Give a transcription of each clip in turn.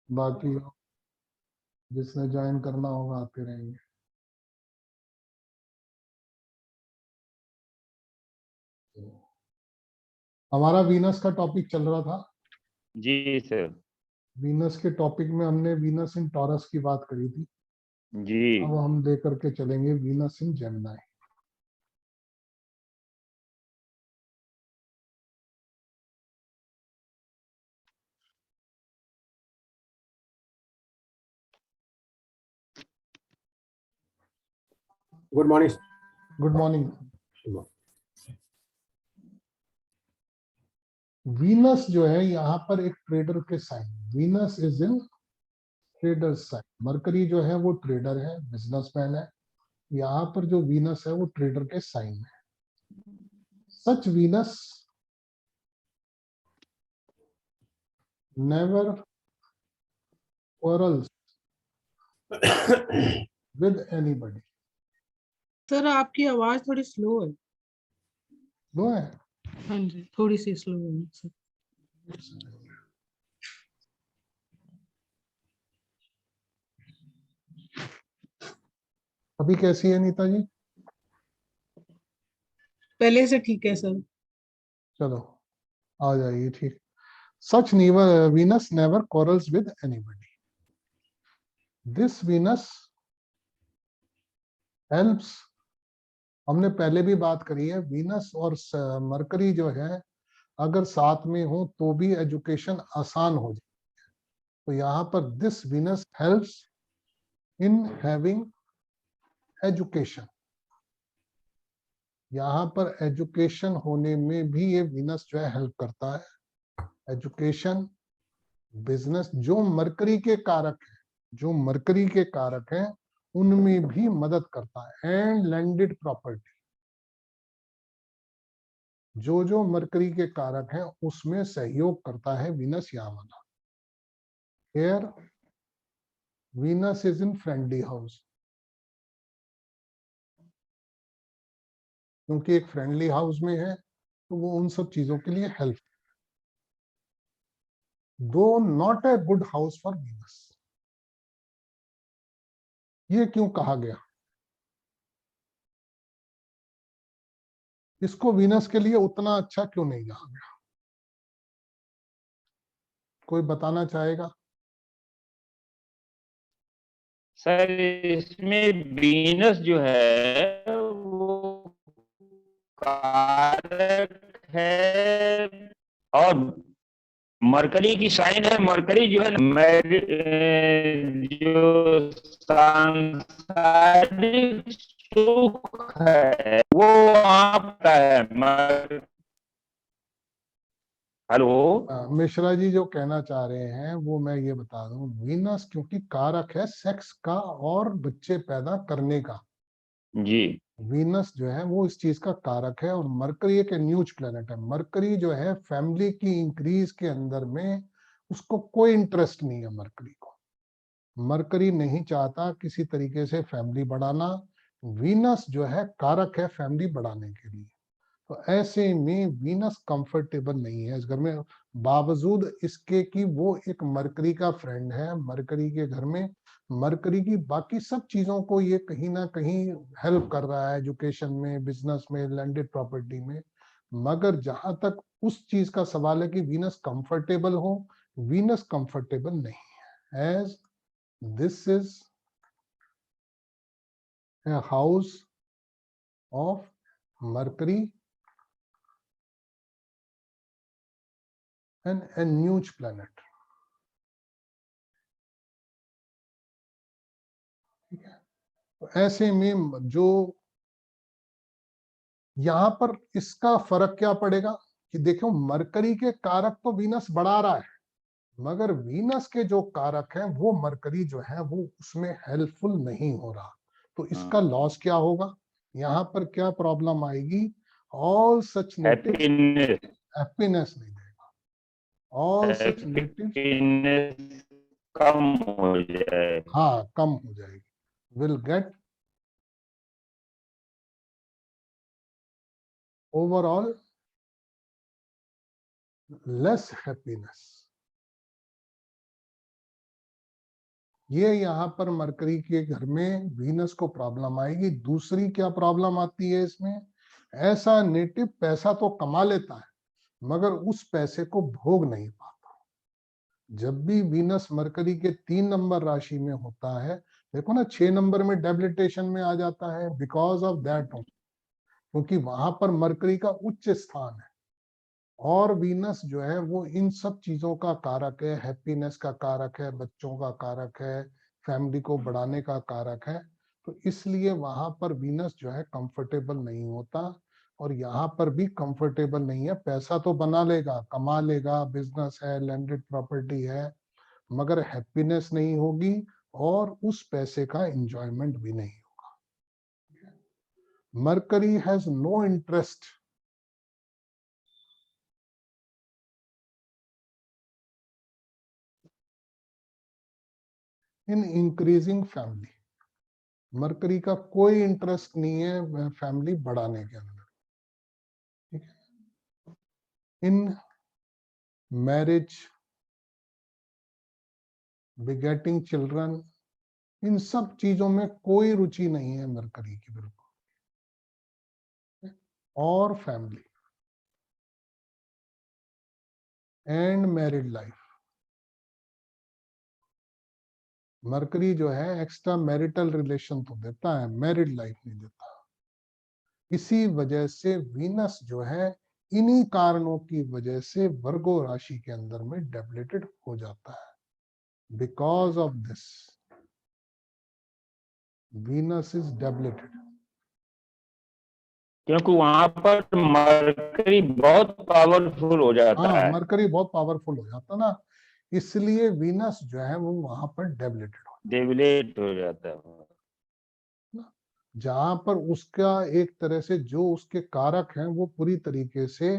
बाकी जिसने ज्वाइन करना होगा आते रहेंगे। हमारा वीनस का टॉपिक चल रहा था। जी सर। वीनस के टॉपिक में हमने वीनस इन टॉरस की बात करी थी। जी। अब हम लेकर के चलेंगे Venus in Gemini. Good morning. Good morning. Venus जो है यहाँ पर एक ट्रेडर के sign, Venus is in trader sign. Mercury जो है वो ट्रेडर है, बिजनेसमैन है। यहाँ पर जो वीनस है वो ट्रेडर के साइन है। Such Venus never quarrels with anybody। Sir आपकी आवाज थोड़ी स्लो है। लो है। हाँ जी, थोड़ी सी स्लो है सर। अभी कैसी है नीता जी? पहले से ठीक है सर। चलो आ जाइए। ठीक। Such Venus never quarrels with anybody। This Venus helps. हमने पहले भी बात करी है, वीनस और मरकरी जो है अगर साथ में हो तो भी एजुकेशन आसान हो जाए। तो यहाँ पर this Venus helps in having education. यहाँ पर एजुकेशन होने में भी ये वीनस जो है हेल्प करता है। एजुकेशन, बिजनेस, जो मरकरी के कारक है, जो मरकरी के कारक हैं उनमें भी मदद करता है। एंड लैंडेड प्रॉपर्टी, जो जो मरकरी के कारक हैं उसमें सहयोग करता है वीनस यहाँ वाला। Here Venus is in friendly house, क्योंकि एक फ्रेंडली हाउस में है तो वो उन सब चीजों के लिए हेल्प। दो not a good house for Venus. ये क्यों कहा गया? इसको वीनस के लिए उतना अच्छा क्यों नहीं कहा गया? कोई बताना चाहेगा? सर इसमें वीनस जो है वो कारक है और मरकरी की साइन है। मरकरी जो है जो सांसारिक सुख है वो आपका है। हेलो। मिश्रा जी जो कहना चाह रहे हैं वो मैं ये बता दूं, वीनस क्योंकि कारक है सेक्स का और बच्चे पैदा करने का। जी। वीनस जो है वो इस चीज का कारक है। और मरकरी एक न्यूज प्लेनेट है। मरकरी जो है फैमिली की इंक्रीज के अंदर में उसको कोई इंटरेस्ट नहीं है। मरकरी को, मरकरी नहीं चाहता किसी तरीके से फैमिली बढ़ाना। वीनस जो है कारक है फैमिली बढ़ाने के लिए। तो ऐसे में वीनस कंफर्टेबल नहीं है इस घर में, बावजूद इसके कि वो एक मरकरी का फ्रेंड है। मरकरी के घर में मरकरी की बाकी सब चीजों को ये कहीं ना कहीं हेल्प कर रहा है, एजुकेशन में, बिजनेस में, लैंडेड प्रॉपर्टी में। मगर जहां तक उस चीज का सवाल है कि वीनस कंफर्टेबल हो, वीनस कंफर्टेबल नहीं है। As this is a house of Mercury and a huge planet। ठीक है। तो ऐसे में जो यहां पर इसका फर्क क्या पड़ेगा कि देखो मरकरी के कारक तो वीनस बढ़ा रहा है, मगर वीनस के जो कारक हैं वो मरकरी जो है वो उसमें हेल्पफुल नहीं हो रहा। तो इसका लॉस क्या होगा? यहाँ पर क्या प्रॉब्लम आएगी? ऑल सच नेटिव हैप्पीनेस नहीं देगा। ऑल सच नेटिव कम हो जाए। हाँ कम हो जाएगी। Will get overall less happiness. ये यहाँ पर मरकरी के घर में वीनस को प्रॉब्लम आएगी। दूसरी क्या प्रॉब्लम आती है इसमें, ऐसा नेटिव पैसा तो कमा लेता है मगर उस पैसे को भोग नहीं पाता। जब भी वीनस मरकरी के 3 नंबर राशि में होता है, देखो ना 6 नंबर में डेबिलिटेशन में आ जाता है, बिकॉज ऑफ दैट, क्योंकि वहां पर मरकरी का उच्च स्थान है और वीनस जो है वो इन सब चीजों का कारक है, हैप्पीनेस का कारक है, बच्चों का कारक है, फैमिली को बढ़ाने का कारक है। तो इसलिए वहां पर वीनस जो है कंफर्टेबल नहीं होता और यहाँ पर भी कंफर्टेबल नहीं है। पैसा तो बना लेगा, कमा लेगा, बिजनेस है, लैंडेड प्रॉपर्टी है, मगर हैप्पीनेस नहीं होगी और उस पैसे का एंजॉयमेंट भी नहीं होगा। Mercury has no interest in increasing family. Mercury का कोई इंटरेस्ट नहीं है फैमिली बढ़ाने के अंदर, ठीक है। इन मैरिज, बिगेटिंग चिल्ड्रन, इन सब चीजों में कोई रुचि नहीं है मरकरी की बिल्कुल। और family and married life, mercury जो है एक्स्ट्रा मैरिटल रिलेशन तो देता है, मैरिड लाइफ नहीं देता। इसी वजह से वीनस जो है इन्हीं कारणों की वजह से वर्गो राशि के अंदर में डेबिलिटेड हो जाता है। Because of this Venus is debilitated. क्योंकि वहां पर मरकरी बहुत पावरफुल हो जाता हाँ, है, मरकरी बहुत पावरफुल हो जाता ना, इसलिए वीनस जो है वो वहां पर डेबिलिटेड हो, डेविलेट हो जाता है। जहां पर उसका एक तरह से जो उसके कारक हैं वो पूरी तरीके से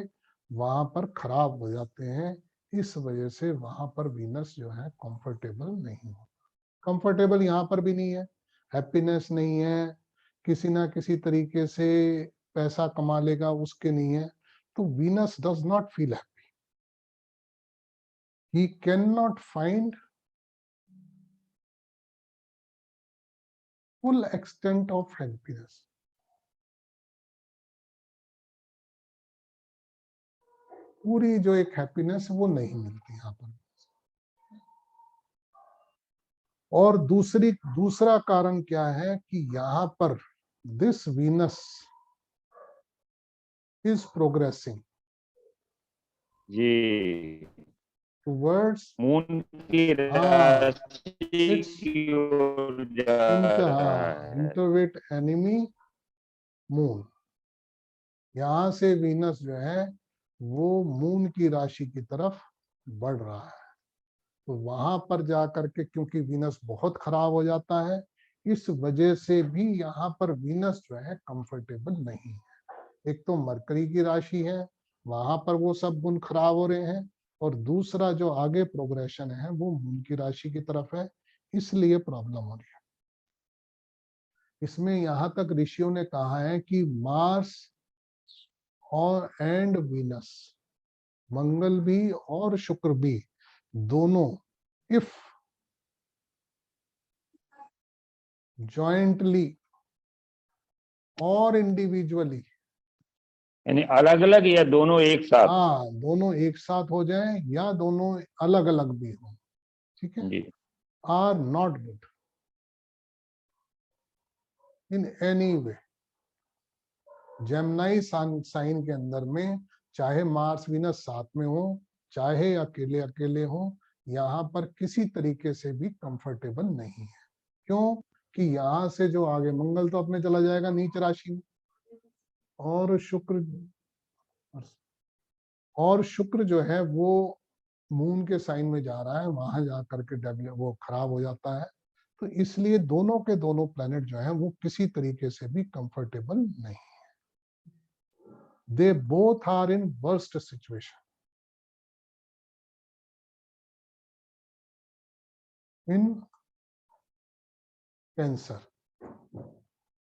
वहां पर खराब हो जाते हैं। इस वजह से वहां पर वीनस जो है कंफर्टेबल नहीं होता। कंफर्टेबल यहाँ पर भी नहीं है, हैप्पीनेस नहीं है, किसी ना किसी तरीके से पैसा कमा लेगा उसके नहीं है। तो Venus does not feel happy, he cannot find full extent of happiness। पूरी जो एक हैप्पीनेस वो नहीं मिलती यहाँ पर। और दूसरा कारण क्या है कि यहाँ पर दिस वीनस इज प्रोग्रेसिंग जी, टुवर्ड्स, मून की हाँ, राशि इट्स की ओर जा रहा है। इंटरवेट एनिमी मून। यहाँ से वीनस जो है वो मून की राशि की तरफ बढ़ रहा है। तो वहां पर जाकर के क्योंकि वीनस बहुत खराब हो जाता है, इस वजह से भी यहाँ पर वीनस जो है कंफर्टेबल नहीं है। एक तो मरकरी की राशि है, वहां पर वो सब गुण खराब हो रहे हैं, और दूसरा जो आगे प्रोग्रेशन है वो मून की राशि की तरफ है, इसलिए प्रॉब्लम हो रही है। इसमें यहाँ तक ऋषियों ने कहा है कि मार्स और एंड वीनस, मंगल भी और शुक्र भी, दोनों इफ जॉइंटली और इंडिविजुअली, यानी अलग अलग या दोनों एक साथ? हाँ, दोनों एक साथ हो जाए या दोनों अलग अलग भी हो, ठीक है, जी, are not good in any way. Gemini sign के अंदर में चाहे मार्स वीनस साथ में हो, चाहे अकेले अकेले हो, यहाँ पर किसी तरीके से भी कंफर्टेबल नहीं है। क्यों कि यहाँ से जो आगे मंगल तो अपने चला जाएगा नीच राशि में, और शुक्र जो है वो मून के साइन में जा रहा है, वहां जा करके डेवलप वो खराब हो जाता है। तो इसलिए दोनों के दोनों प्लैनेट जो है वो किसी तरीके से भी कंफर्टेबल नहीं। They both are in worst situation. In cancer,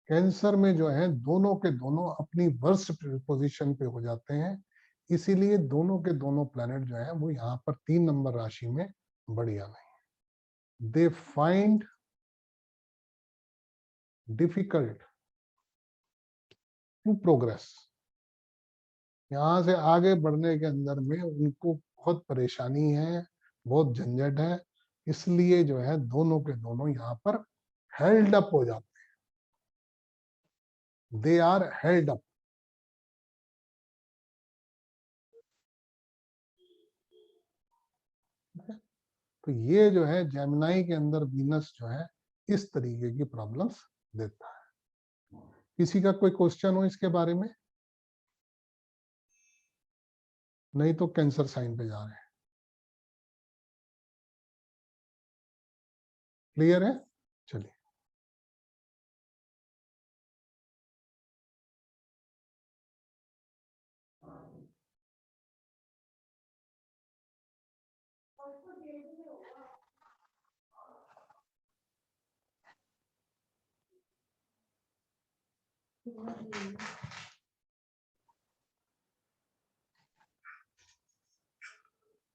cancer में जो है दोनों के दोनों अपनी वर्स्ट पोजीशन पे हो जाते हैं, इसीलिए दोनों के दोनों प्लैनेट जो है वो यहाँ पर 3 नंबर राशि में बढ़िया नहीं। they find difficult to progress. यहाँ से आगे बढ़ने के अंदर में उनको बहुत परेशानी है, बहुत झंझट है, इसलिए जो है दोनों के दोनों यहाँ पर हेल्ड अप हो जाते हैं, दे आर हेल्ड अप। तो ये जो है जेमिनी के अंदर वीनस जो है इस तरीके की प्रॉब्लम्स देता है। किसी का कोई क्वेश्चन हो इसके बारे में? नहीं तो कैंसर साइन पे जा रहे हैं। क्लियर है? चलिए,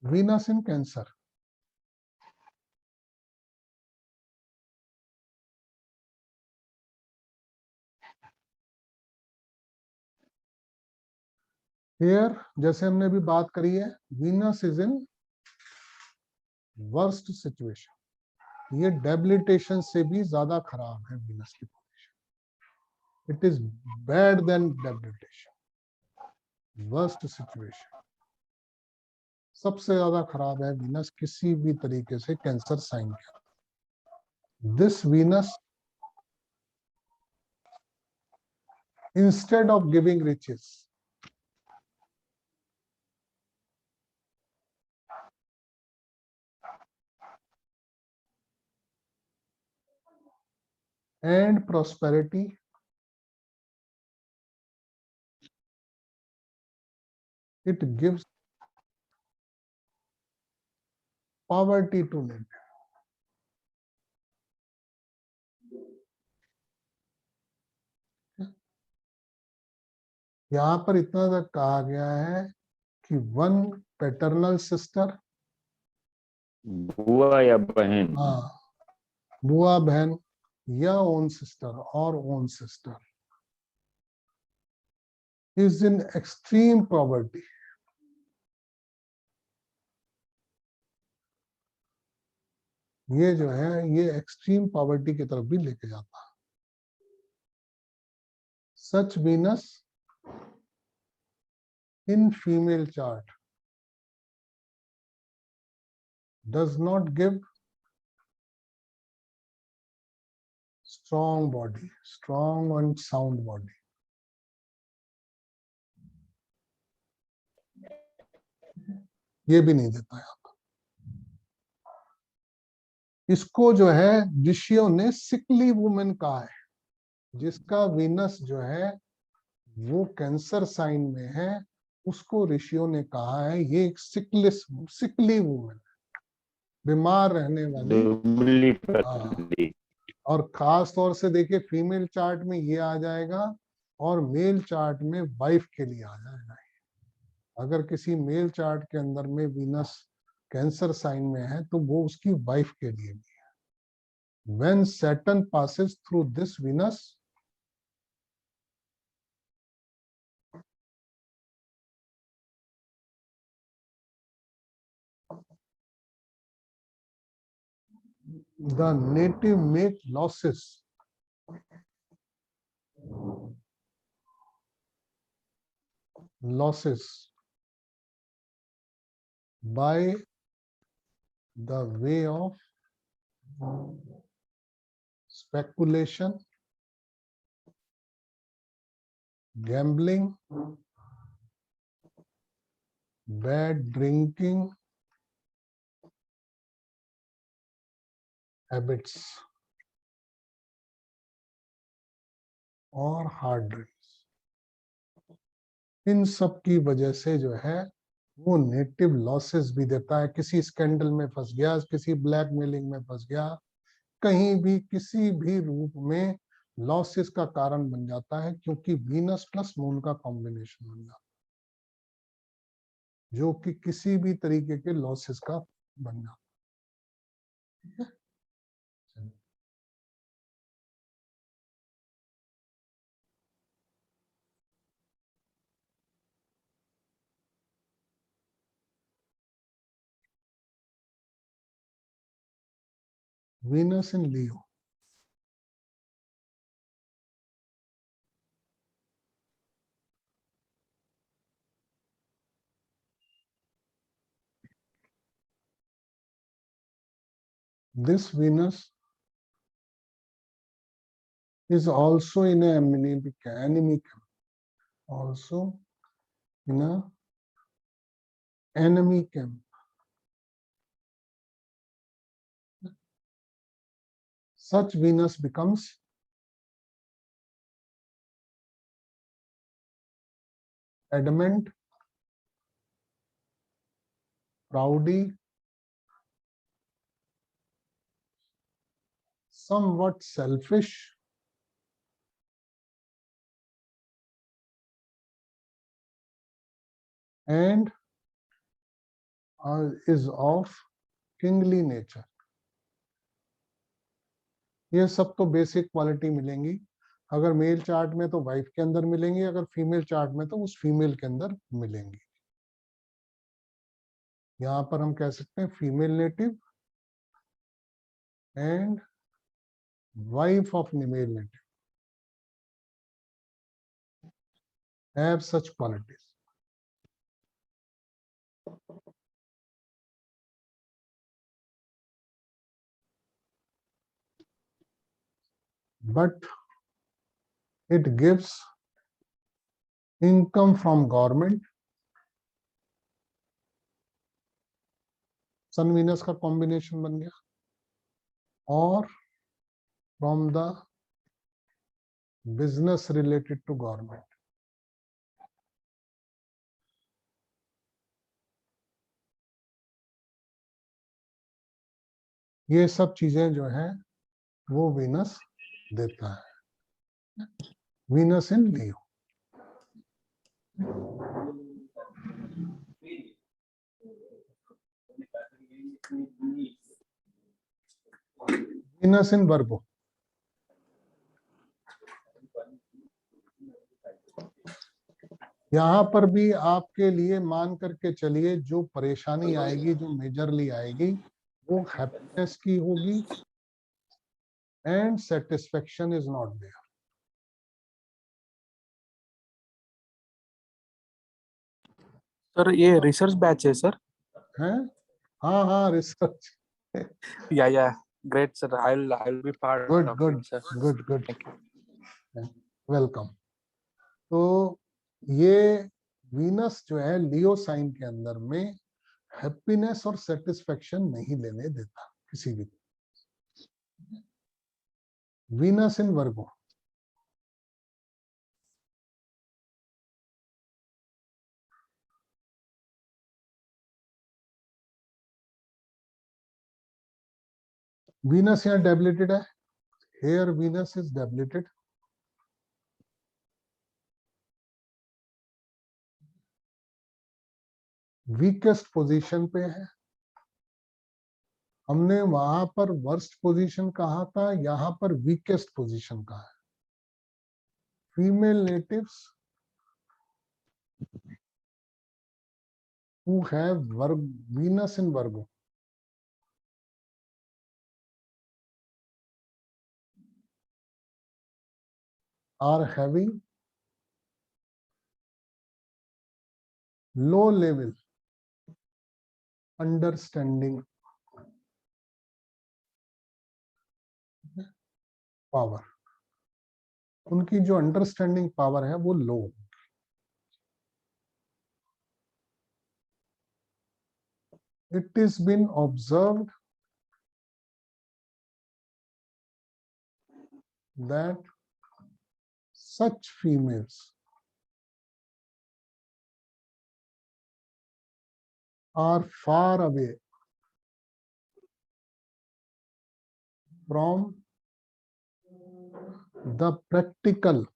वीनस इन कैंसर। हियर जैसे हमने भी बात करी है, Venus is in worst situation. ये डेबिलिटेशन से भी ज्यादा खराब है वीनस की position. It is bad then debilitation, worst situation. सबसे ज्यादा खराब है वीनस किसी भी तरीके से कैंसर साइन के। This Venus instead of giving riches and prosperity, it gives poverty to nature. यहाँ पर इतना तक कहा गया है कि वन पैटर्नल सिस्टर, बुआ या बहन, हाँ, बुआ बहन या ओन सिस्टर और own sister is in extreme poverty. ये जो है ये एक्सट्रीम पॉवर्टी की तरफ भी लेके जाता है। Such Venus in female chart does not give strong body, strong and sound body. ये भी नहीं देता है आपको। इसको जो है ऋषियों ने सिकली वुमेन कहा है, जिसका वीनस जो है वो कैंसर साइन में है, उसको ऋषियों ने कहा है ये एक सिकली वुमेन, बीमार रहने वाली। दुबली पतली। और खास तौर से देखिए फीमेल चार्ट में ये आ जाएगा और मेल चार्ट में वाइफ के लिए आ जाएगा। अगर किसी मेल चार्ट के अंदर में वीनस कैंसर साइन में है तो वो उसकी वाइफ के लिए भी है। When Saturn passes through this Venus, the native make losses by the way of speculation, gambling, bad drinking habits और हार्ड ड्रिंक्स। इन सब की वजह से जो है वो नेटिव लॉसेस भी देता है। किसी स्कैंडल में फंस गया, किसी ब्लैकमेलिंग में फंस गया, कहीं भी किसी भी रूप में लॉसेस का कारण बन जाता है, क्योंकि वीनस प्लस मून का कॉम्बिनेशन बन जाता है, जो कि किसी भी तरीके के लॉसेस का बन जाता है। Venus in Leo. This Venus is also in a enemy camp. Also in a enemy camp. Such Venus becomes adamant, proudy, somewhat selfish, and is of kingly nature. ये सब तो बेसिक क्वालिटी मिलेंगी। अगर mail chart में तो wife के अंदर मिलेंगी, अगर फीमेल चार्ट में तो उस फीमेल के अंदर मिलेंगी। यहाँ पर हम कह सकते हैं female native and wife of male native have such qualities. But it gives income from government. Sun Venus का कॉम्बिनेशन बन गया, और from the business related to government. ये सब चीजें जो है वो वीनस देता है। Venus in Leo. Venus in वर्गो। यहाँ पर भी आपके लिए मान करके चलिए, जो परेशानी आएगी, जो मेजरली आएगी, वो हैप्पीनेस की होगी, and satisfaction is not there. Sir ये रिसर्च बैच है सर? हैं? हाँ हाँ, research. Yeah great sir, I will be part good of good it sir. Good good, welcome. तो ये वीनस जो है लियो साइन के अंदर में हैप्पीनेस और सेटिस्फेक्शन नहीं लेने देता किसी भी। Venus in Virgo. वीनस यहाँ डेबिलिटेड है, here Venus is debilitated. Weakest position पे है। हमने वहां पर वर्स्ट पोजीशन कहा था, यहाँ पर वीकेस्ट पोजीशन कहा है। Female natives who have Venus in Virgo are having low level understanding power. उनकी जो अंडरस्टैंडिंग पावर है वो लो। It has been observed that such females are far away from the practical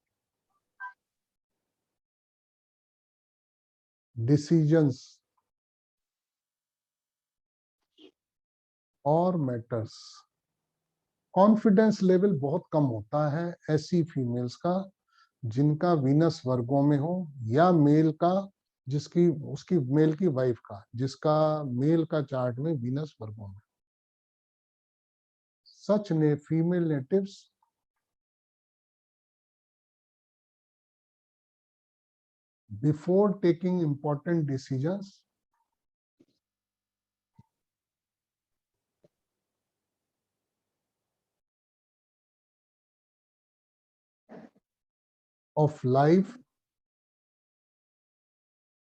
decisions और matters. Confidence level बहुत कम होता है ऐसी females का जिनका वीनस वर्गों में हो, या मेल का जिसकी उसकी मेल की वाइफ का जिसका मेल का चार्ट में वीनस वर्गों में। such female natives before taking important decisions of life,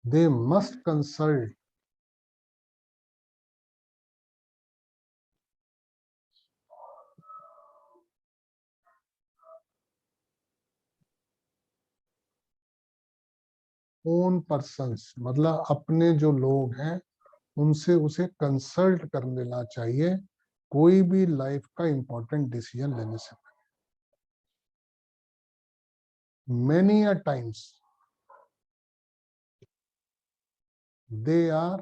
they must consult own persons, मतलब अपने जो लोग हैं उनसे उसे कंसल्ट कर लेना चाहिए कोई भी लाइफ का इंपॉर्टेंट डिसीजन लेने से पहले। Many a times they are